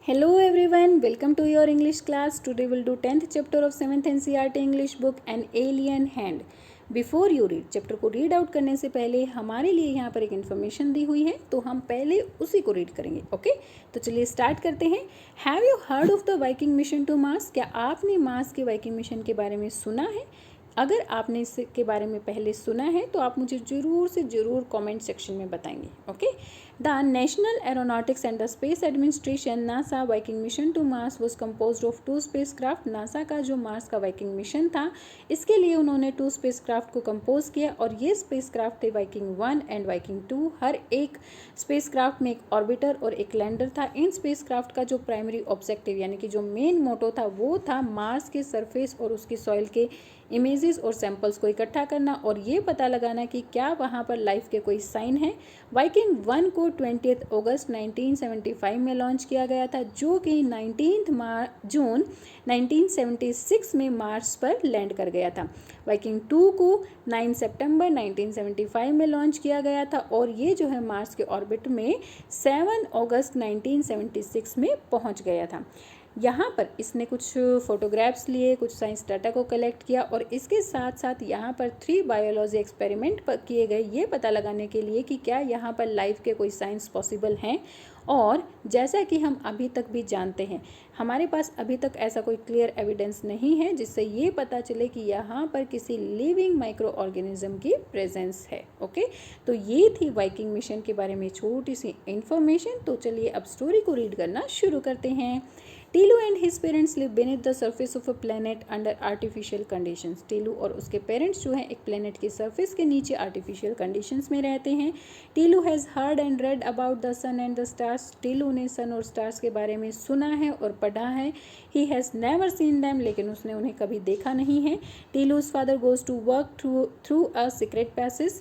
Hello everyone, welcome to your English class. Today we'll do 10th chapter of 7th NCERT English book An Alien Hand. Before you read, chapter को read out करने से पहले हमारे लिए यहाँ पर एक इन्फॉर्मेशन दी हुई है, तो हम पहले उसी को रीड करेंगे. ओके, तो चलिए स्टार्ट करते हैं. Have you heard of the Viking mission to Mars? क्या आपने मार्स के वाइकिंग मिशन के बारे में सुना है? अगर आपने इसके बारे में पहले सुना है तो आप मुझे ज़रूर से ज़रूर कमेंट सेक्शन में बताएंगे. Okay, the National Aeronautics and the Space Administration NASA Viking mission to Mars was compose of 2 spacecraft. NASA का जो मार्स का वाइकिंग मिशन था, इसके लिए उन्होंने 2 स्पेसक्राफ्ट को कंपोज किया और ये स्पेसक्राफ्ट थे वाइकिंग 1 एंड वाइकिंग 2. हर एक स्पेसक्राफ्ट में एक ऑर्बिटर और एक लैंडर था. इन स्पेसक्राफ्ट का जो प्राइमरी ऑब्जेक्टिव यानी कि जो मेन मोटो था वो था मार्स के सरफेस और उसकी सॉइल के इमेजेस और सैंपल्स को इकट्ठा करना और ये पता लगाना कि क्या वहाँ पर लाइफ के कोई साइन है. वाइकिंग 1 को 20 अगस्त 1975 में लॉन्च किया गया था, जो कि 19 जून 1976 में मार्स पर लैंड कर गया था. वाइकिंग 2 को 9 सितंबर 1975 में लॉन्च किया गया था और ये जो है मार्स के ऑर्बिट में 7 अगस्त 1976 में पहुंच गया था. यहाँ पर इसने कुछ फोटोग्राफ्स लिए, कुछ साइंस डाटा को कलेक्ट किया और इसके साथ साथ यहाँ पर 3 बायोलॉजी एक्सपेरिमेंट किए गए ये पता लगाने के लिए कि क्या यहाँ पर लाइफ के कोई साइंस पॉसिबल हैं. और जैसा कि हम अभी तक भी जानते हैं, हमारे पास अभी तक ऐसा कोई क्लियर एविडेंस नहीं है जिससे ये पता चले कि यहाँ पर किसी लिविंग माइक्रो ऑर्गेनिज्म की प्रेजेंस है. ओके, तो ये थी वाइकिंग मिशन के बारे में छोटी सी इंफॉर्मेशन. तो चलिए अब स्टोरी को रीड करना शुरू करते हैं. Teelu and his parents live beneath the surface of a planet under artificial conditions. Teelu और उसके पेरेंट्स जो हैं एक प्लेनेट के सरफेस के नीचे आर्टिफिशियल कंडीशंस में रहते हैं. Tilu has heard and read about the sun and the stars. Tilu ने सन और स्टार्स के बारे में सुना है और पढ़ा है. He has never seen them, लेकिन उसने उन्हें कभी देखा नहीं है. Tilu's father goes to work through a secret passage.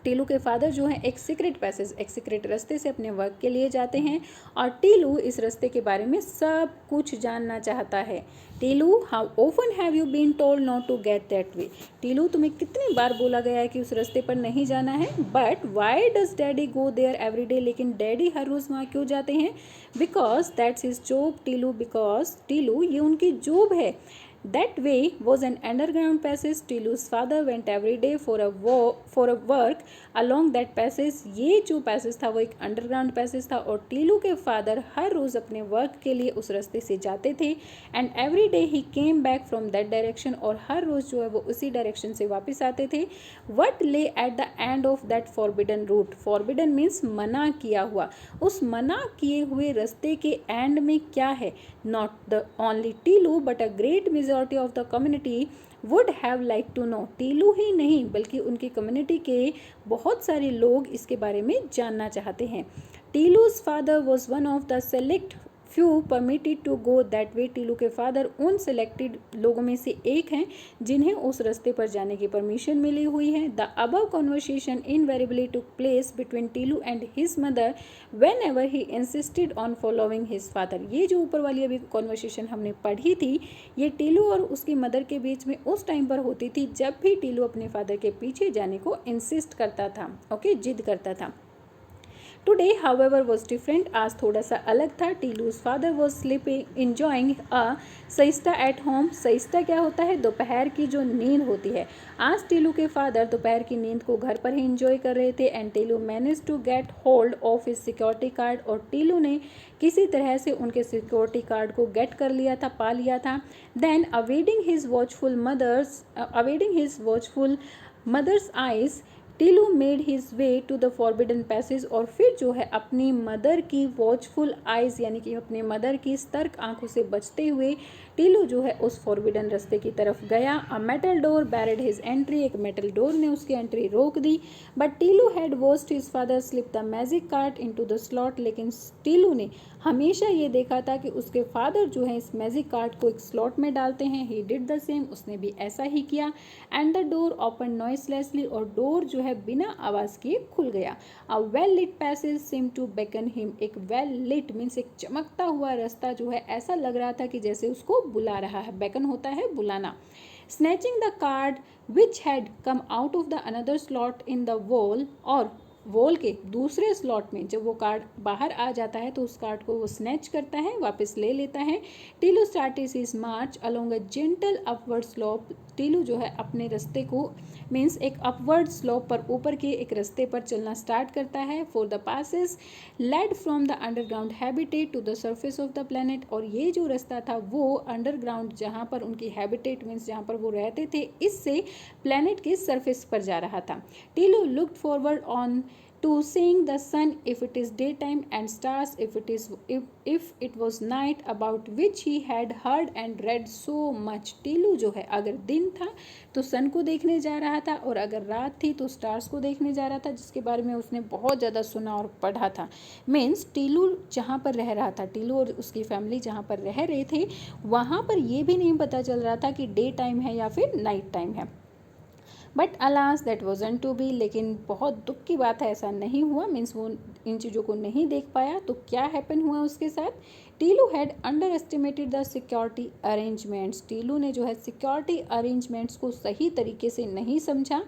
Tilu के फादर जो हैं एक सीक्रेट पैसेज, एक सीक्रेट रास्ते से अपने वर्क के लिए जाते हैं और टीलू इस रास्ते के बारे में सब कुछ जानना चाहता है. Tilu, how often have you been told not to get that way? Tilu, तुम्हें कितनी बार बोला गया है कि उस रास्ते पर नहीं जाना है. But why does daddy go there every day? लेकिन डैडी हर रोज़ वहाँ क्यों जाते हैं? Because that's his job. Tilu, because Tilu ये उनकी जॉब है. That way was an underground passage. टीलू's father went every day for a work along that passage. ये जो पैसेज था वो एक अंडरग्राउंड पैसेज था और टीलू के फादर हर रोज़ अपने वर्क के लिए उस रास्ते से जाते थे. And every day he came back from that direction, और हर रोज़ जो है वो उसी डायरेक्शन से वापस आते थे. What lay at the end of that forbidden route? Forbidden means मना किया हुआ. उस मना किए हुए रास्ते के एंड में क्या है? Not the only Tilu but a great majority of the community would have like to know. Tilu ही नहीं बल्कि उनकी कम्युनिटी के बहुत सारे लोग इसके बारे में जानना चाहते हैं. Tilu's father was one of the select few permitted to go that way. Tilu के फादर उन सेलेक्टेड लोगों में से एक हैं जिन्हें उस रास्ते पर जाने की परमिशन मिली हुई है. The above conversation invariably took place between Teelu and his mother when ever he insisted on following his father. ये जो ऊपर वाली अभी कॉन्वर्सेशन हमने पढ़ी थी, ये टीलू और उसकी मदर के बीच में उस टाइम पर होती थी जब भी टीलू अपने फादर के पीछे जाने को इंसिस्ट करता था. ओके, जिद करता था. Today however was different. आज थोड़ा सा अलग था. Tilu's father was sleeping enjoying a siesta at home. Siesta क्या होता है? दोपहर की जो नींद होती है. आज टीलू के फादर दोपहर की नींद को घर पर ही इंजॉय कर रहे थे. And Tilu manage to get hold of his security card. और टीलू ने किसी तरह से उनके सिक्योरिटी कार्ड को गेट कर लिया था, पा लिया था. Then avoiding his watchful mother's eyes, Tilu made his way to the forbidden passage. और फिर जो है अपनी मदर की वॉचफुल आइज यानी कि अपनी मदर की सतर्क आंखों से बचते हुए टीलू जो है उस फॉरबिडन रास्ते की तरफ गया. A metal door barred his entry. एक मेटल डोर ने उसकी एंट्री रोक दी. But Tilu had watched his father slip the magic card into the slot. लेकिन टीलू ने हमेशा ये देखा था कि उसके फादर जो है इस मैजिक कार्ड को एक स्लॉट में डालते हैं. He did the same. उसने भी ऐसा ही किया. And the door open noiselessly. और डोर जो है बिना आवाज किए खुल गया. A well lit passage seem to beckon him. एक वेल लिट मीन्स एक चमकता हुआ रास्ता जो है ऐसा लग रहा था कि जैसे उसको बुला रहा है. बेकन होता है बुलाना. Snatching the card which had come out of the another slot in the wall. और वॉल के दूसरे स्लॉट में जब वो कार्ड बाहर आ जाता है तो उस कार्ड को वो स्नैच करता है, वापस ले लेता है। Teelu started his March along a gentle upward slope. Teelu जो है अपने रास्ते को मीन्स एक अपवर्ड स्लोप पर ऊपर के एक रास्ते पर चलना स्टार्ट करता है। For the passes led from the underground habitat to the surface of the planet. और ये जो रास्ता था वो अंडरग्राउंड जहाँ पर उनकी हैबिटेट मीन्स जहाँ पर वो रहते थे इससे प्लेनेट के सरफेस पर जा रहा था। Teelu looked forward on to seeing the sun if it is daytime and stars if it was night, about which he had heard and read so much। Teelu जो है अगर दिन था तो सन को देखने जा रहा था और अगर रात थी तो स्टार्स को देखने जा रहा था, जिसके बारे में उसने बहुत ज़्यादा सुना और पढ़ा था। मीन्स टीलू जहाँ पर रह रहा था, टीलू और उसकी फैमिली जहाँ पर रह रहे थे वहाँ पर ये भी नहीं पता चल रहा था कि डे टाइम है या फिर नाइट टाइम है। But alas that wasn't to be, लेकिन बहुत दुख की बात है ऐसा नहीं हुआ। मीन्स वो इन चीज़ों को नहीं देख पाया। तो क्या हैपन हुआ उसके साथ? Teelu had under estimated the security arrangements. Teelu ने जो है सिक्योरिटी अरेंजमेंट्स को सही तरीके से नहीं समझा।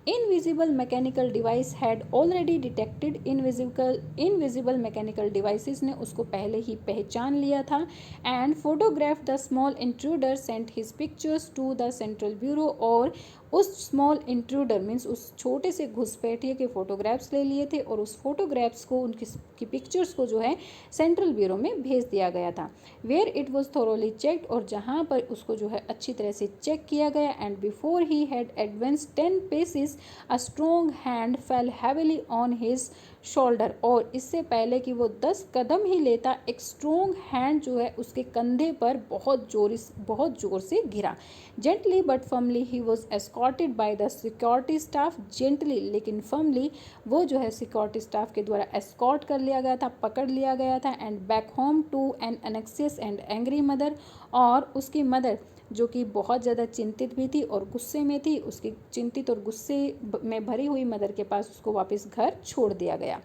Invisible mechanical device had already detected invisible mechanical devices ने उसको पहले ही पहचान लिया था। And photograph the small intruder sent his pictures to the central bureau. और उस स्मॉल इंट्रूडर मीन्स उस छोटे से घुसपैठिए के फोटोग्राफ्स ले लिए थे और उस फोटोग्राफ्स को उनकी पिक्चर्स को जो है सेंट्रल ब्यूरो में भेज दिया गया था। Where it was thoroughly checked, और जहाँ पर उसको जो है अच्छी तरह से चेक किया गया। And before he had advance 10 paces a strong hand fell heavily on his shoulder। और इससे पहले कि वो 10 कदम ही लेता एक स्ट्रॉन्ग हैंड जो है उसके कंधे पर बहुत जोर से गिरा। Gently but firmly he was escorted by the security staff. Gently लेकिन फर्मली वो जो है सिक्योरिटी स्टाफ के द्वारा एस्कॉर्ट कर लिया गया था, पकड़ लिया गया था। And back home to an anxious and angry mother, और उसकी मदर जो कि बहुत ज़्यादा चिंतित भी थी और गुस्से में थी, उसकी चिंतित और गुस्से में भरी हुई मदर के पास उसको वापस घर छोड़ दिया गया।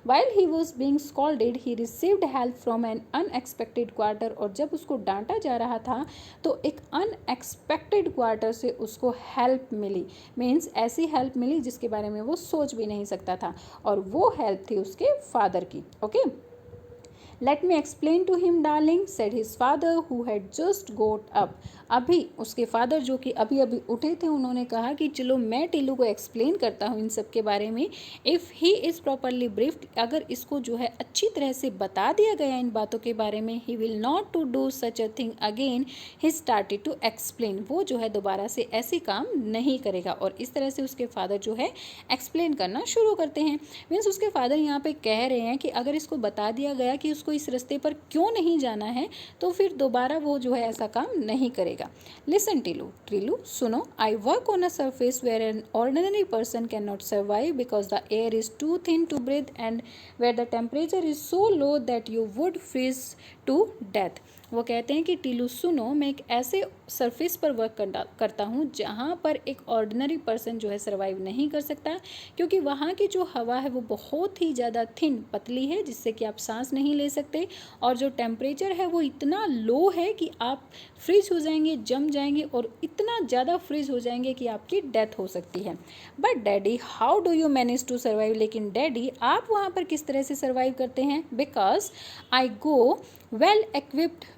While he was being scolded he received help from N unexpected quarter. और जब उसको डांटा जा रहा था तो एक अनएक्सपेक्टेड क्वार्टर से उसको हेल्प मिली। मीन्स ऐसी हेल्प मिली जिसके बारे में वो सोच भी नहीं सकता था, और वो हेल्प थी उसके फादर की। Okay, let me explain to him darling, said his father who had just got up. अभी उसके फादर जो कि अभी अभी उठे थे उन्होंने कहा कि चलो मैं टीलू को एक्सप्लेन करता हूँ इन सब के बारे में। If he is properly briefed, अगर इसको जो है अच्छी तरह से बता दिया गया इन बातों के बारे में, he will not to do such a thing again. He started to explain, वो जो है दोबारा से ऐसे काम नहीं करेगा। और इस तरह से उसके फादर जो है एक्सप्लेन करना शुरू करते हैं। मीन्स उसके फादर यहाँ पे कह रहे हैं कि अगर इसको बता दिया गया कि उसको इस रास्ते पर क्यों नहीं जाना है तो फिर दोबारा वो जो है ऐसा काम नहीं करेगा। लिसन टीलू सुनो, I work on a surface where an ordinary person can not survive because the air is too thin to breathe and where the temperature is so low that you would freeze to death. वो कहते हैं कि टीलू सुनो, मैं एक ऐसे surface पर work करता हूँ जहाँ पर एक ऑर्डिनरी पर्सन जो है सर्वाइव नहीं कर सकता, क्योंकि वहाँ की जो हवा है वो बहुत ही ज़्यादा थिन पतली है जिससे कि आप सांस नहीं ले सकते, और जो टेम्परेचर है वो इतना लो है कि आप फ्रीज हो जाएंगे, जम जाएंगे और इतना ज़्यादा फ्रीज हो जाएंगे कि आपकी डेथ हो सकती है। But daddy how do you manage to survive, लेकिन डैडी आप वहाँ पर किस तरह से सर्वाइव करते हैं? Because I go well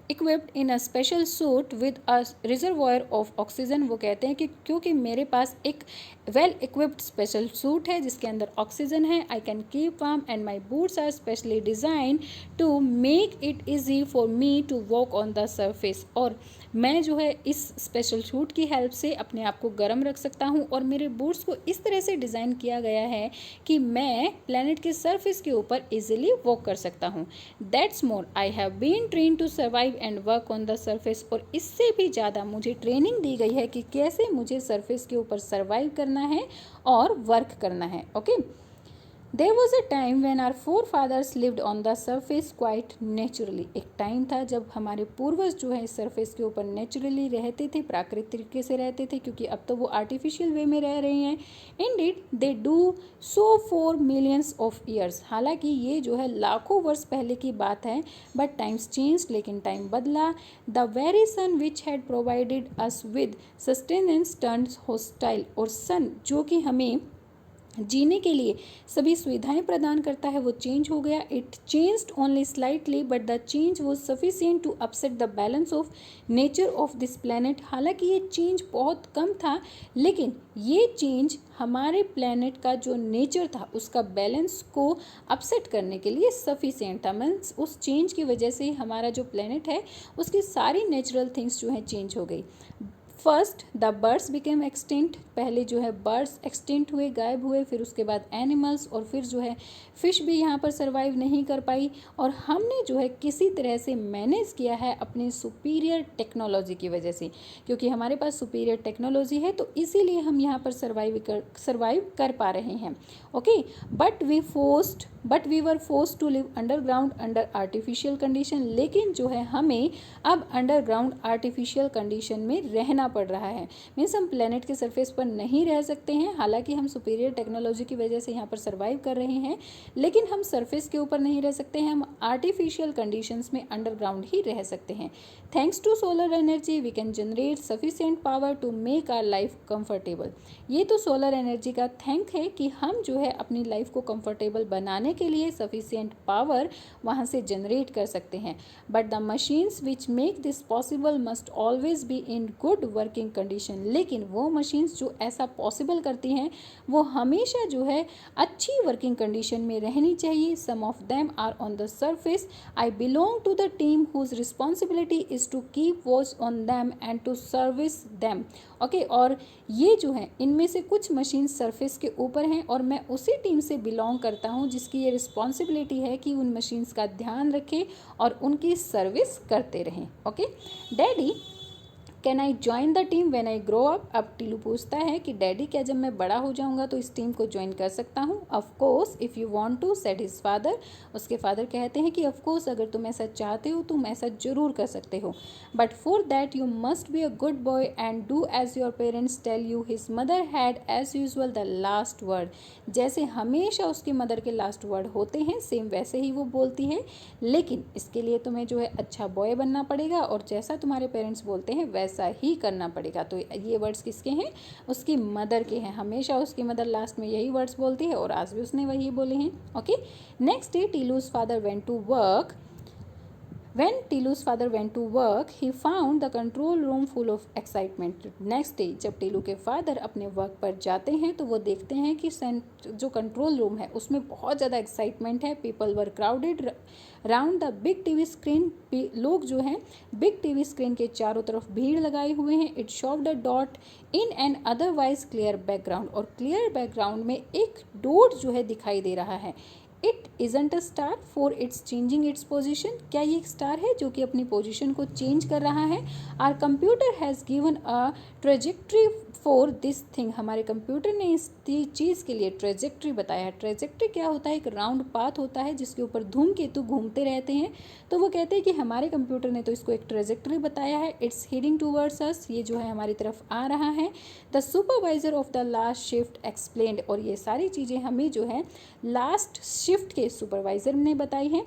equipped in a special suit with a reservoir of oxygen। वो कहते हैं कि क्योंकि मेरे पास एक वेल इक्विप्ड स्पेशल सूट है जिसके अंदर ऑक्सीजन है। I can keep warm and my boots are specially design to make it easy for me to walk on the surface. और मैं जो है इस स्पेशल सूट की हेल्प से अपने आप को गर्म रख सकता हूँ, और मेरे बूट्स को इस तरह से डिज़ाइन किया गया है कि मैं प्लेनेट के सरफेस के ऊपर इजीली वॉक कर सकता हूँ। That's more, I have been train to survive and work on the surface. और इससे भी ज़्यादा मुझे ट्रेनिंग दी गई है कि कैसे मुझे सरफेस के ऊपर सर्वाइव करना है और वर्क करना है। Okay, there was a time when our forefathers lived on the surface quite naturally. एक टाइम था जब हमारे पूर्वज जो है इस सरफेस के ऊपर नेचुरली रहते थे, प्राकृतिक तरीके से रहते थे, क्योंकि अब तो वो आर्टिफिशियल वे में रह रहे हैं। Indeed they do so for millions of years. हालांकि ये जो है लाखों वर्ष पहले की बात है, बट टाइम्स चेंज, लेकिन टाइम बदला। The very sun which had provided us with sustenance turns hostile. और सन जो कि हमें जीने के लिए सभी सुविधाएं प्रदान करता है वो चेंज हो गया। It changed only slightly but the change was sufficient to upset the balance of nature of this planet. हालांकि ये चेंज बहुत कम था, लेकिन ये चेंज हमारे प्लैनेट का जो नेचर था उसका बैलेंस को अपसेट करने के लिए सफिशिएंट था। मीन्स उस चेंज की वजह से हमारा जो प्लैनेट है उसकी सारी नेचुरल थिंग्स जो है चेंज हो गई। First the birds became extinct, पहले जो है बर्ड्स एक्सटिंक्ट हुए, गायब हुए, फिर उसके बाद एनिमल्स, और फिर जो है फिश भी यहाँ पर सर्वाइव नहीं कर पाई। और हमने जो है किसी तरह से मैनेज किया है अपनी सुपीरियर टेक्नोलॉजी की वजह से, क्योंकि हमारे पास सुपीरियर टेक्नोलॉजी है तो इसीलिए हम यहाँ पर सर्वाइव कर पा रहे हैं। Okay, but we were forced to live underground under artificial condition, लेकिन जो है हमें अब अंडरग्राउंड आर्टिफिशियल कंडीशन में रहना पड़ रहा है। मीन्स हम प्लेनेट के सरफेस पर नहीं रह सकते हैं, हालांकि हम सुपीरियर टेक्नोलॉजी की वजह से यहाँ पर सर्वाइव कर रहे हैं, लेकिन हम सरफेस के ऊपर नहीं रह सकते हैं, हम आर्टिफिशियल कंडीशंस में अंडरग्राउंड ही रह सकते हैं। Thanks to solar energy we can generate sufficient power to make our life comfortable. ये तो सोलर एनर्जी का थैंक है कि हम जो है अपनी लाइफ को कंफर्टेबल बनाने के लिए सफिशिएंट पावर वहाँ से जनरेट कर सकते हैं। But the machines which make this possible must always be in good working condition, लेकिन वो मशीन्स जो ऐसा पॉसिबल करती हैं वो हमेशा जो है अच्छी वर्किंग कंडीशन में रहनी चाहिए। Some of them are on the surface. I belong to the team whose responsibility is to keep watch on them and to service them. Okay, और ये जो है इनमें से कुछ मशीन सरफेस के ऊपर हैं और मैं उसी टीम से बिलोंग करता हूँ जिसकी ये रिस्पॉन्सिबिलिटी है कि उन मशीन्स का ध्यान रखें और उनकी सर्विस करते रहें। Okay, daddy can I join the team when I grow up. अब टीलू पूछता है कि डैडी क्या जब मैं बड़ा हो जाऊंगा तो इस टीम को ज्वाइन कर सकता हूँ। Of course if you want to, said his father. उसके फादर कहते हैं कि ऑफ कोर्स अगर तुम ऐसा चाहते हो तुम ऐसा जरूर कर सकते हो, but for that you must be a good boy and do as your parents tell you. His mother had as usual the last word. जैसे हमेशा उसकी मदर के लास्ट वर्ड होते हैं सेम वैसे ही वो बोलती है, लेकिन इसके लिए तुम्हें जो है अच्छा बॉय बनना पड़ेगा और जैसा तुम्हारे पेरेंट्स बोलते हैं वैसा ही करना पड़ेगा। तो ये वर्ड्स किसके हैं? उसकी मदर के हैं। हमेशा उसकी मदर लास्ट में यही वर्ड्स बोलती है और आज भी उसने वही बोले हैं। Okay, next day Tilu's father went to work. When Tilu's father went to work, he found the control room full of excitement. Next day, जब टीलू के फादर अपने वर्क पर जाते हैं तो वो देखते हैं कि जो कंट्रोल रूम है उसमें बहुत ज़्यादा एक्साइटमेंट है। People were crowded round the big TV screen. लोग जो हैं बिग टीवी स्क्रीन के चारों तरफ भीड़ लगाए हुए हैं। It showed a dot in an otherwise clear background, और क्लियर बैकग्राउंड में एक डॉट जो है दिखाई दे रहा है। It isn't a star for it's changing its position. क्या ये एक स्टार है जो कि अपनी पोजिशन को चेंज कर रहा है? Our computer has given a trajectory for this thing. हमारे कंप्यूटर ने इस चीज़ के लिए ट्रेजेक्ट्री बताया है। ट्रेजेक्ट्री क्या होता है? एक राउंड पाथ होता है जिसके ऊपर धूमकेतु घूमते रहते हैं। तो वो कहते हैं कि हमारे कंप्यूटर ने तो इसको एक ट्रेजेक्ट्री बताया है। इट्स हीडिंग टूवर्ड्स अस, ये जो है हमारी तरफ आ रहा है। The supervisor of the last shift explained, और ये सारी चीज़ें हमें जो है लास्ट शिफ्ट के सुपरवाइजर ने बताई है।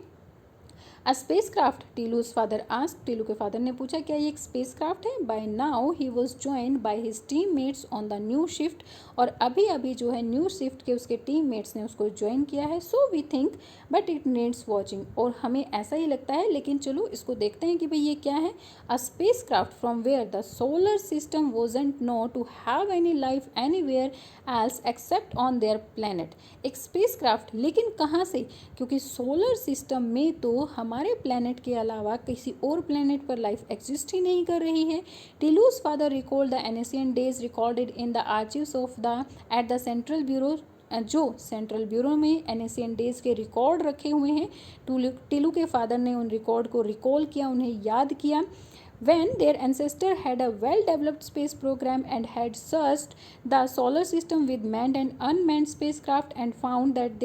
A spacecraft, Tilu's father asked. Tilu के फादर ने पूछा क्या ये एक स्पेस क्राफ्ट है? By now he was joined by his teammates on the new shift, और अभी अभी जो है न्यू शिफ्ट के उसके टीम मेट्स ने उसको ज्वाइन किया है। So we think but it needs watching, और हमें ऐसा ही लगता है लेकिन चलो इसको देखते हैं कि भाई ये क्या है। A spacecraft from where the solar system wasn't know to have any life anywhere else except on their planet. एक स्पेस क्राफ्ट, लेकिन कहाँ से? क्योंकि सोलर सिस्टम में तो हमारे प्लैनेट के अलावा किसी और प्लैनेट पर लाइफ एग्जिस्ट ही नहीं कर रही है। Tilu's father recalled the Anesian days recorded in the archives of the at the central bureau, जो सेंट्रल ब्यूरो में एनेशियन डेज के रिकॉर्ड रखे हुए हैं। टीलू के फादर ने उन रिकॉर्ड को रिकॉल किया, उन्हें याद किया। When their ancestor had a well-developed space program and had searched the solar system with manned and unmanned spacecraft and found that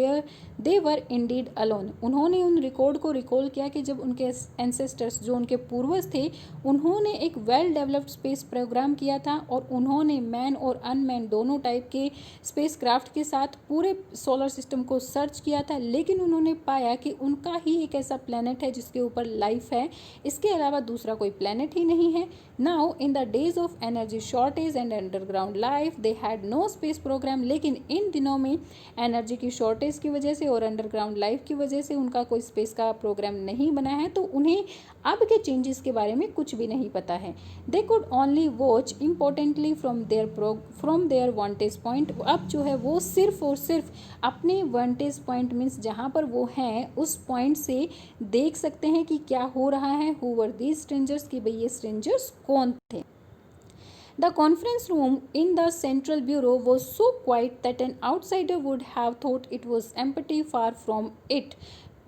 they were indeed alone. उन्होंने उन रिकॉर्ड को रिकॉल किया कि जब उनके एंसेस्टर्स, जो उनके पूर्वज थे, उन्होंने एक वेल डेवलप्ड स्पेस प्रोग्राम किया था और उन्होंने मैन और अनमैन दोनों टाइप के स्पेस क्राफ्ट के साथ पूरे सोलर सिस्टम को सर्च किया था, लेकिन उन्होंने पाया कि उनका ही एक ऐसा प्लैनेट है जिसके ऊपर लाइफ है। इसके अलावा दूसरा कोई प्लैनेट प्लेनेट ही नहीं है। Now in the days of energy shortage and underground life they had no space program, लेकिन इन दिनों में एनर्जी की शॉर्टेज की वजह से और अंडरग्राउंड लाइफ की वजह से उनका कोई स्पेस का प्रोग्राम नहीं बना है, तो उन्हें अब के चेंजेस के बारे में कुछ भी नहीं पता है। They could only watch importantly from their vantage point. अब जो है वो सिर्फ और सिर्फ अपने वांटेज पॉइंट मीन्स जहाँ पर वो हैं उस पॉइंट से देख सकते हैं कि क्या हो रहा है। हु वर दीज स्ट्रेंजर्स, कि भाई ये स्ट्रेंजर्स कौन थे। The conference room in the Central Bureau was so quiet that an outsider would have thought it was empty. Far from it.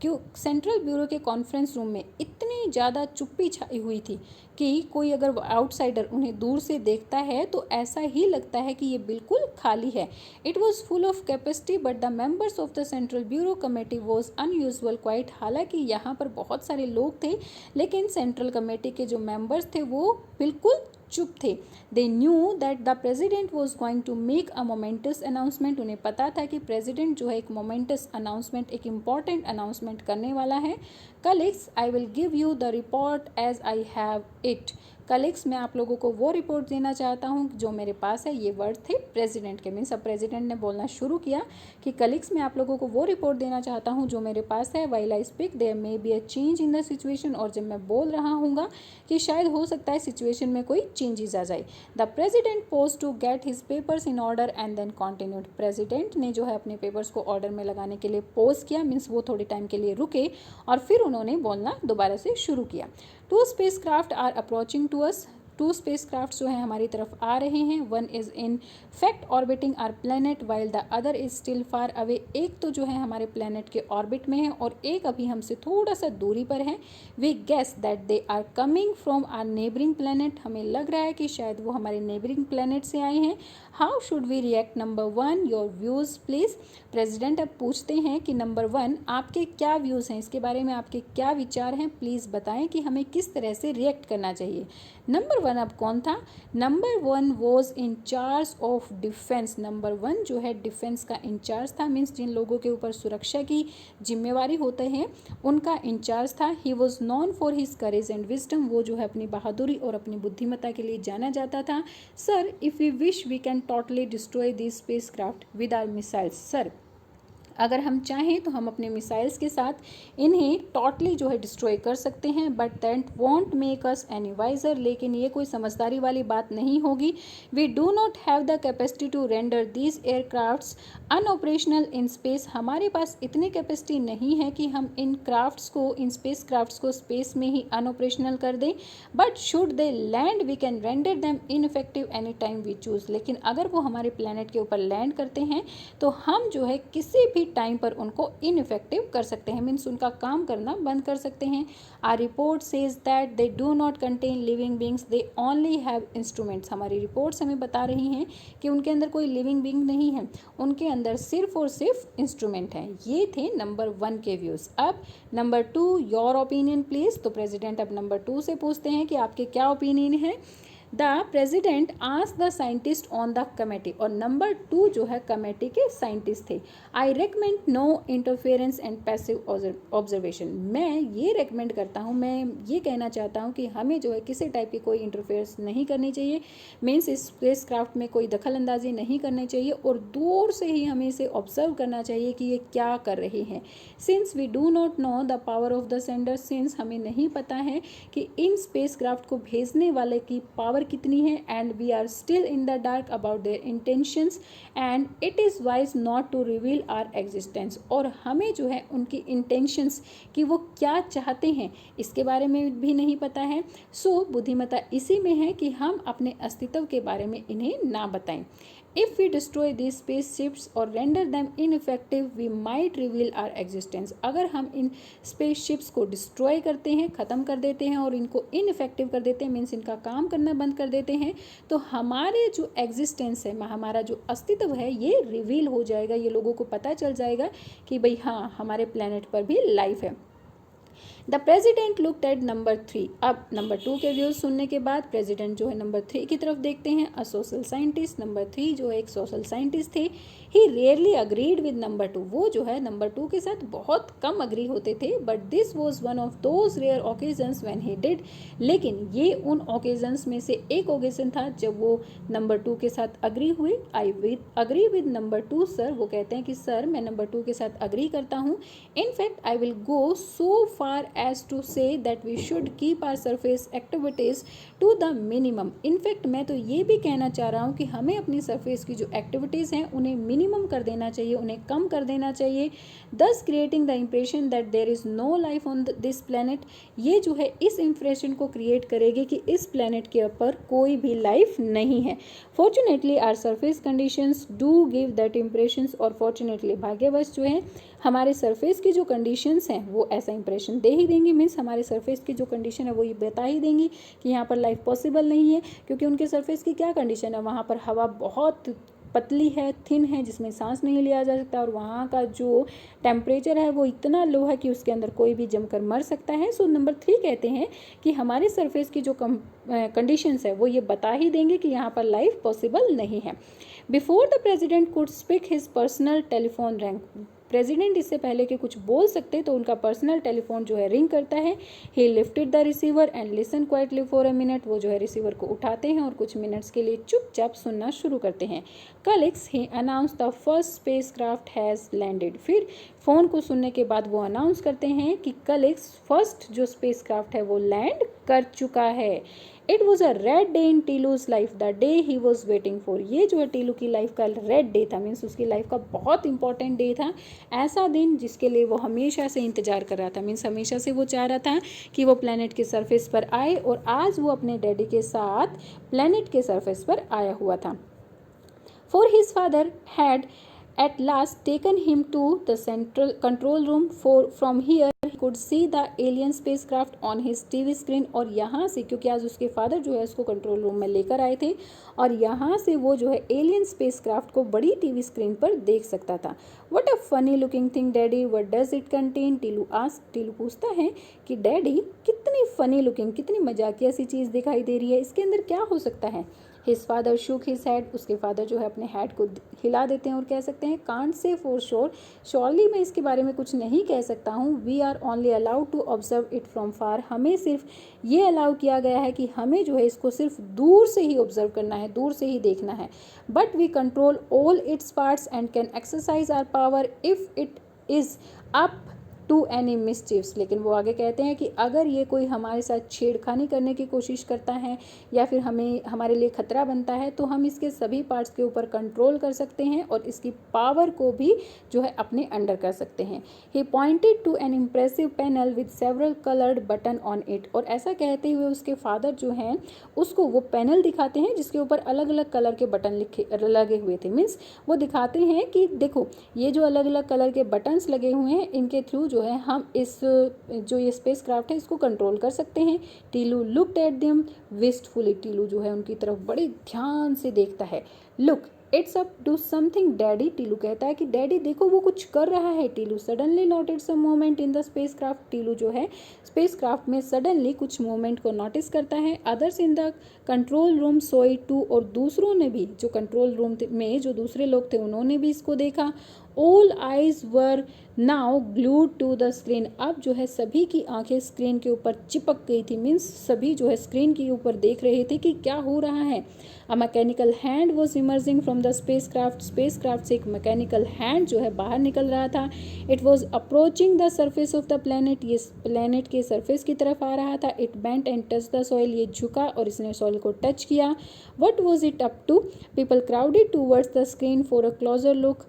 क्यों सेंट्रल ब्यूरो के कॉन्फ्रेंस रूम में इतनी ज़्यादा चुप्पी छाई हुई थी कि कोई अगर आउटसाइडर उन्हें दूर से देखता है तो ऐसा ही लगता है कि ये बिल्कुल खाली है। It was full of capacity but the members of the central bureau committee was unusual quite. हालांकि यहाँ पर बहुत सारे लोग थे लेकिन सेंट्रल कमेटी के जो मेंबर्स थे वो बिल्कुल चुप थे। They knew that the president was going to make a momentous announcement. उन्हें पता था कि प्रेजिडेंट जो है एक मोमेंटस अनाउंसमेंट, एक इम्पॉर्टेंट अनाउंसमेंट करने वाला है। Colleagues, I will give you the report as I have it. Colleagues, मैं आप लोगों को वो रिपोर्ट देना चाहता हूँ जो मेरे पास है। ये वर्ड थे प्रेसिडेंट के, मीन्स अब प्रेसिडेंट ने बोलना शुरू किया कि कलीग्स, मैं आप लोगों को वो रिपोर्ट देना चाहता हूँ जो मेरे पास है। While I speak there may be a change in the situation, और जब मैं बोल रहा हूँगा कि शायद हो सकता है सिचुएशन में कोई चेंजेस आ जाए। The president paused to get his papers in order and then continued. President ने जो है अपने पेपर्स को ऑर्डर में लगाने के लिए पोज किया, मीन्स वो थोड़े टाइम के लिए रुके और फिर उन्होंने बोलना दोबारा से शुरू किया। Two spacecraft are approaching to us. Two spacecraft जो है हमारी तरफ आ रहे हैं। One is in fact orbiting our planet while the other is still far away. एक तो जो है हमारे प्लेनेट के ऑर्बिट में है और एक अभी हमसे थोड़ा सा दूरी पर है। We guess that they are coming from our neighbouring planet. हमें लग रहा है कि शायद वो हमारे नेबरिंग प्लेनेट से आए हैं। How should we react? Number 1 your views please. President अब पूछते हैं कि नंबर 1 आपके क्या व्यूज़ हैं, इसके बारे में आपके क्या विचार हैं, प्लीज़ बताएं कि हमें किस तरह से रिएक्ट करना चाहिए। नंबर 1 अब कौन था? Number 1 was in charge of defence. Number 1 जो है डिफेंस का इंचार्ज था, मीन्स जिन लोगों के ऊपर सुरक्षा की जिम्मेवारी होते हैं उनका इंचार्ज था। He was non for his courage and wisdom. वो जो है अपनी बहादुरी और अपनी बुद्धिमत्ता के लिए जाना जाता था। Sir, if we wish we can totally destroy this spacecraft with our missiles. Sir, अगर हम चाहें तो हम अपने मिसाइल्स के साथ इन्हें टोटली जो है डिस्ट्रॉय कर सकते हैं, but that won't make us any wiser. लेकिन ये कोई समझदारी वाली बात नहीं होगी। We do not have the capacity to render these aircrafts unoperational in space. हमारे पास इतनी कैपेसिटी नहीं है कि हम इन क्राफ्ट्स को, इन स्पेस क्राफ्ट्स को स्पेस में ही अनऑपरेशनल कर दें। But should they land we can render them ineffective any time we choose. लेकिन अगर वो हमारे प्लेनेट के ऊपर लैंड करते हैं तो हम जो है किसी भी टाइम पर उनको इनइफेक्टिव कर सकते हैं, मीन्स उनका काम करना बंद कर सकते हैं। R report says that they do not contain living beings, they only have instruments. हमारी रिपोर्ट्स हमें बता रही हैं कि उनके अंदर कोई लिविंग बींग नहीं है, उनके अंदर सिर्फ और सिर्फ इंस्ट्रूमेंट हैं। ये थे नंबर 1 के व्यूज़। अब नंबर 2 योर ओपिनियन प्लीज़। तो प्रेसिडेंट अब नंबर 2 से पूछते हैं कि आपके क्या ओपिनियन है। The president ask the scientist on the committee, और नंबर 2 जो है कमेटी के साइंटिस्ट थे। I recommend no interference and passive observation. मैं ये रेकमेंड करता हूँ, मैं ये कहना चाहता हूँ कि हमें जो है किसी टाइप की कोई इंटरफेरेंस नहीं करनी चाहिए, मीन्स स्पेस क्राफ्ट में कोई दखल अंदाजी नहीं करनी चाहिए और दूर से ही हमें इसे ऑब्जर्व करना चाहिए कि ये क्या कर रहे हैं। Since we do not know the power of the sender, since हमें नहीं पता है कि इन स्पेस क्राफ्ट को भेजने वाले की पावर कितनी है, and we are still in the dark about their intentions and it is wise not to reveal our existence. और हमें जो है उनकी इंटेंशंस कि वो क्या चाहते हैं इसके बारे में भी नहीं पता है। सो बुद्धिमत्ता इसी में है कि हम अपने अस्तित्व के बारे में इन्हें ना बताएं। If we destroy these spaceships or render them ineffective, we might reveal our existence. अगर हम इन spaceships को destroy करते हैं, ख़त्म कर देते हैं और इनको ineffective कर देते हैं, मीन्स इनका काम करना बंद कर देते हैं, तो हमारे जो existence है, हमारा जो अस्तित्व है, ये reveal हो जाएगा। ये लोगों को पता चल जाएगा कि भाई हाँ, हमारे planet पर भी life है। The president looked at number 3। अब नंबर 2 के व्यूज सुनने के बाद प्रेजिडेंट जो है नंबर 3 की तरफ देखते हैं। अ सोशल साइंटिस्ट, नंबर 3 जो है एक सोशल साइंटिस्ट थे। ही रेयरली अग्रीड विद नंबर 2, वो जो है नंबर 2 के साथ बहुत कम अग्री होते थे। But this was one of those rare occasions when he did, लेकिन ये उन ओकेजन्स में से एक ओकेजन था जब वो नंबर 2 के साथ अग्री हुए। I agree with number 2 sir, वो कहते हैं कि सर मैं नंबर 2 के साथ अग्री करता हूँ। In fact I will go so far as to say that we should keep our surface activities to the minimum. In fact मैं तो ये भी कहना चाह रहा हूँ कि हमें अपनी सरफेस की जो एक्टिविटीज़ हैं उन्हें मिनिमम कर देना चाहिए, उन्हें कम कर देना चाहिए। Thus creating the impression that there is no life on this planet, ये जो है इस इम्प्रेशन को क्रिएट करेगी कि इस प्लेनेट के ऊपर कोई भी लाइफ नहीं है। Fortunately our surface conditions do give that impressions, और फॉर्चुनेटली भाग्यवश जो है हमारे सरफेस की जो कंडीशंस हैं वो ऐसा इंप्रेशन दे ही देंगी। मीन्स हमारे सरफेस की जो कंडीशन है वो ये बता ही देंगी कि यहाँ पर लाइफ पॉसिबल नहीं है, क्योंकि उनके सरफेस की क्या कंडीशन है, वहाँ पर हवा बहुत पतली है, थिन है, जिसमें सांस नहीं लिया जा सकता, और वहाँ का जो टेम्परेचर है वो इतना लो है कि उसके अंदर कोई भी जमकर मर सकता है। सो नंबर 3 कहते हैं कि हमारे सरफेस की जो कंडीशंस है वो ये बता ही देंगे कि यहाँ पर लाइफ पॉसिबल नहीं है। Before the president could speak his personal telephone wrong, president इससे पहले कि कुछ बोल सकते तो उनका पर्सनल टेलीफोन जो है रिंग करता है। ही lifted the receiver and listen quietly for a minute, वो जो है रिसीवर को उठाते हैं और कुछ मिनट्स के लिए चुपचाप सुनना शुरू करते हैं। कलिक्स he announced the first spacecraft has landed, फिर फ़ोन को सुनने के बाद वो अनाउंस करते हैं कि कलिक्स फर्स्ट जो स्पेस क्राफ्ट है वो लैंड कर चुका है। It was a red day in Teelu's life, the day he was waiting for, ये जो है टीलू की लाइफ का रेड डे था। मीन्स उसकी लाइफ का बहुत इंपॉर्टेंट डे था, ऐसा दिन जिसके लिए वो हमेशा से इंतजार कर रहा था। मीन्स हमेशा से वो चाह रहा था कि वो प्लेनेट के सरफेस पर आए, और आज वो अपने डैडी के साथ प्लेनेट के सरफेस पर आया हुआ था। For his father had at last taken him to the central control room, from here he could see the alien spacecraft on his TV screen, और यहाँ से, क्योंकि आज उसके फादर जो है उसको कंट्रोल रूम में लेकर आए थे, और यहाँ से वो जो है एलियन स्पेसक्राफ्ट को बड़ी टीवी स्क्रीन पर देख सकता था। What a funny looking thing daddy, what does it contain? Teelu Teelu पूछता है कि डैडी कितनी फनी लुकिंग, कितनी मजाकिया सी चीज़ दिखाई दे रही है, इसके अंदर क्या हो सकता है। His father shook his head, उसके फादर जो है अपने हेड को हिला देते हैं और कह सकते हैं can't say for sure, surely मैं इसके बारे में कुछ नहीं कह सकता हूँ। We are only allowed to observe it from far, हमें सिर्फ ये अलाउ किया गया है कि हमें जो है इसको सिर्फ दूर से ही ऑब्जर्व करना है, दूर से ही देखना है। But we control all its parts and can exercise our power if it is up to any मिसचिव्स, लेकिन वो आगे कहते हैं कि अगर ये कोई हमारे साथ छेड़खानी करने की कोशिश करता है या फिर हमारे लिए खतरा बनता है, तो हम इसके सभी पार्ट्स के ऊपर कंट्रोल कर सकते हैं और इसकी पावर को भी जो है अपने अंडर कर सकते हैं। He pointed to an impressive panel with several coloured button on it, और ऐसा कहते हुए उसके फादर जो हैं उसको वो पैनल दिखाते हैं जिसके ऊपर अलग अलग कलर के बटन लगे हुए थे। मीन्स वो दिखाते हैं कि देखो ये जो अलग अलग कलर के बटन्स लगे हुए हैं इनके थ्रू जो है हम इस जो ये स्पेस क्राफ्ट है इसको कंट्रोल कर सकते हैं। Teelu looked at them wistfully, Teelu जो है उनकी तरफ बड़े ध्यान से देखता है। Look it's up to something daddy, Teelu कहता है कि डैडी देखो वो कुछ कर रहा है। टीलू suddenly noted some moment in the space craft, टीलू जो है स्पेस क्राफ्ट में सडनली कुछ मोमेंट को नोटिस करता है। Others in the control room saw it too, और दूसरों ने भी, जो कंट्रोल रूम में जो दूसरे लोग थे उन्होंने भी इसको देखा। All eyes were now glued to the screen, अब जो है सभी की आंखें स्क्रीन के ऊपर चिपक गई थी। मीन्स सभी जो है स्क्रीन के ऊपर देख रहे थे कि क्या हो रहा है। A mechanical hand was emerging from the space craft से एक मैकेनिकल हैंड जो है बाहर निकल रहा था। It was approaching the surface of the planet, ये प्लेनेट के सरफेस की तरफ आ रहा था। It bent and touch the soil, ये झुका और इसने सॉइल को टच किया। What was it up to? People crowded towards the screen for a closer look,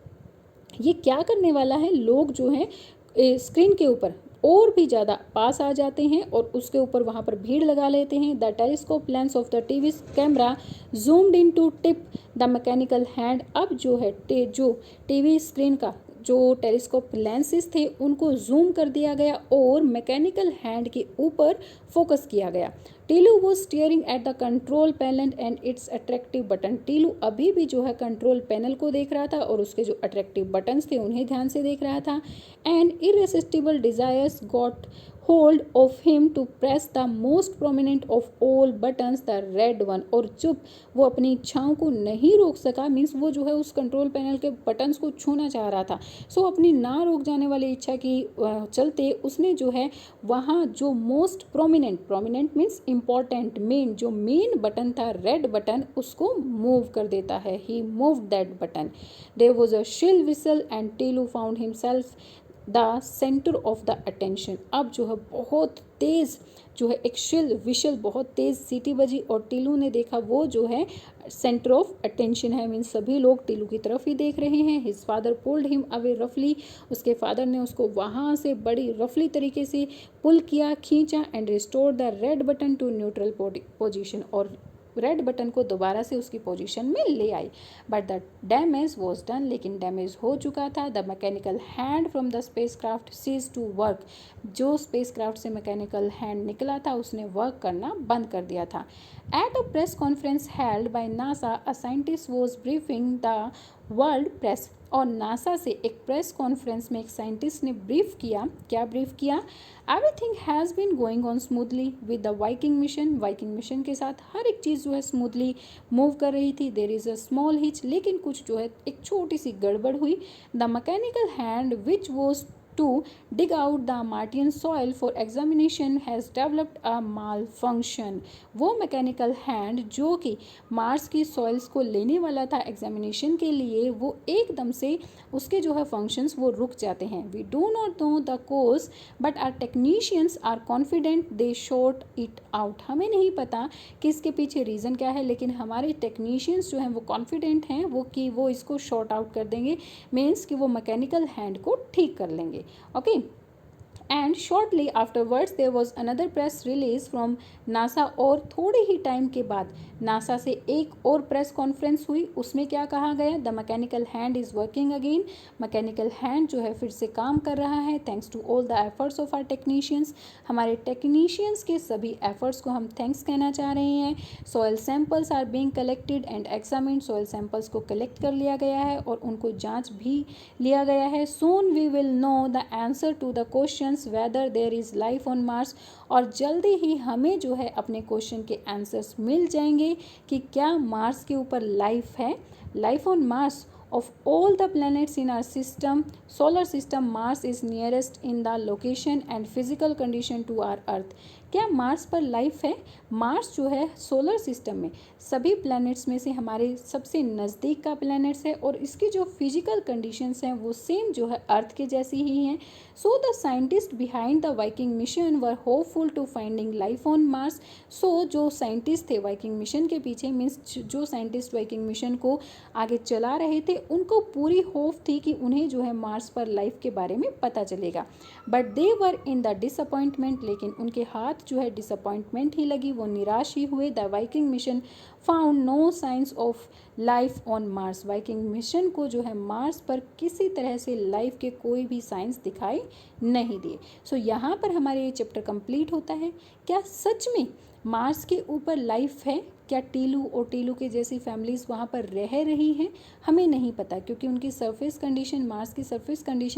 ये क्या करने वाला है। लोग जो हैं स्क्रीन के ऊपर और भी ज़्यादा पास आ जाते हैं और उसके ऊपर वहाँ पर भीड़ लगा लेते हैं। The telescope lens of the TV camera zoomed in to tip the mechanical hand, अब जो है जो टीवी स्क्रीन का जो टेलीस्कोप लेंसेज थे उनको जूम कर दिया गया और मैकेनिकल हैंड के ऊपर फोकस किया गया। टीलू वो steering at the control panel and it's attractive button, Teelu अभी भी जो है कंट्रोल पैनल को देख रहा था और उसके जो अट्रैक्टिव बटन्स थे उन्हें ध्यान से देख रहा था। And irresistible desires got hold of him to press the most prominent of all buttons, the red one। और जब वो अपनी इच्छाओं को नहीं रोक सका, मीन्स वो जो है उस कंट्रोल पैनल के बटन्स को छूना चाह रहा था, सो अपनी ना रोक जाने वाली इच्छा की चलते उसने जो है वहाँ जो most prominent means important main, जो मेन बटन था रेड बटन, उसको मूव कर देता है। He move that button. There was a shrill whistle and Teelu found himself the centre of the attention. अब जो है बहुत तेज़ जो है एक विशल बहुत तेज़ सीटी बजी और टीलू ने देखा वो जो है सेंटर ऑफ अटेंशन है, मीन्स सभी लोग टीलू की तरफ ही देख रहे हैं। His father pulled him away रफली। उसके फादर ने उसको वहाँ से बड़ी रफली तरीके से पुल किया, खींचा, and restore the red button to neutral position, और रेड बटन को दोबारा से उसकी पोजीशन में ले आई। But the damage was done, लेकिन डैमेज हो चुका था। The mechanical hand from the space craft cease to work. जो स्पेस क्राफ्ट से मैकेनिकल हैंड निकला था उसने वर्क करना बंद कर दिया था। At a press conference held by NASA, a scientist was briefing the world press. और नासा से एक प्रेस कॉन्फ्रेंस में एक साइंटिस्ट ने ब्रीफ किया। क्या ब्रीफ किया? Everything has been going on smoothly with the Viking mission. Viking mission के साथ हर एक चीज़ जो है स्मूथली मूव कर रही थी। There is a small hitch, लेकिन कुछ जो है एक छोटी सी गड़बड़ हुई। The mechanical hand which was to dig out the Martian soil for examination has developed a malfunction। वो मैकेनिकल हैंड जो कि मार्स की सॉइल्स को लेने वाला था एग्जामिनेशन के लिए, वो एकदम से उसके जो है फंक्शंस वो रुक जाते हैं। We do not know the cause but our technicians are confident they sort it out. हमें नहीं पता कि इसके पीछे रीज़न क्या है, लेकिन हमारे टेक्नीशियंस जो हैं वो कॉन्फिडेंट हैं वो कि वो इसको शॉर्ट आउट कर देंगे, मीन्स कि वो मैकेनिकल हैंड को ठीक कर लेंगे। Okay, and shortly afterwards there was another press release from NASA। और थोड़े ही टाइम के बाद नासा से एक और प्रेस कॉन्फ्रेंस हुई। उसमें क्या कहा गया? The mechanical hand is working again. Mechanical hand जो है फिर से काम कर रहा है, thanks to all the efforts of our technicians. हमारे टेक्नीशियंस के सभी एफर्ट्स को हम थैंक्स कहना चाह रहे हैं। Soil samples are being collected and examined. Soil samples को कलेक्ट कर लिया गया है और उनको जांच भी लिया गया है। Soon we will know the answer to the questions whether there is life on Mars. और जल्दी ही हमें जो है अपने क्वेश्चन के आंसर्स मिल जाएंगे कि क्या मार्स के ऊपर लाइफ है। Life on Mars. Of all the planets in our system, solar system, Mars is nearest in the location and physical condition to our Earth। क्या मार्स पर लाइफ है? मार्स जो है सोलर सिस्टम में सभी प्लैनेट्स में से हमारे सबसे नज़दीक का प्लैनेट्स है और इसकी जो फिजिकल कंडीशंस हैं वो सेम जो है अर्थ के जैसी ही हैं। So the scientist behind the Viking mission were hopeful to finding life on Mars. So जो साइंटिस्ट थे वाइकिंग मिशन के पीछे, मीन्स जो साइंटिस्ट वाइकिंग मिशन को आगे चला रहे थे, उनको पूरी होप थी कि उन्हें जो है मार्स पर लाइफ के बारे में पता चलेगा। But they were in the disappointment. लेकिन उनके हाथ जो है डिसअपॉइंटमेंट ही लगी, वो निराश ही हुए। The Viking mission found no signs of life on Mars. Viking mission को जो है मार्स पर किसी तरह से लाइफ के कोई भी साइंस दिखाई नहीं दिए। सो यहाँ पर हमारे ये चैप्टर कंप्लीट होता है। क्या सच में मार्स के ऊपर लाइफ है? क्या टीलू और टीलू के जैसी फैमिलीज़ वहाँ पर रह रही हैं? हमें नहीं पता, क्योंकि उनकी सरफेस कंडीशन, मार्स की सरफेस कंडीशन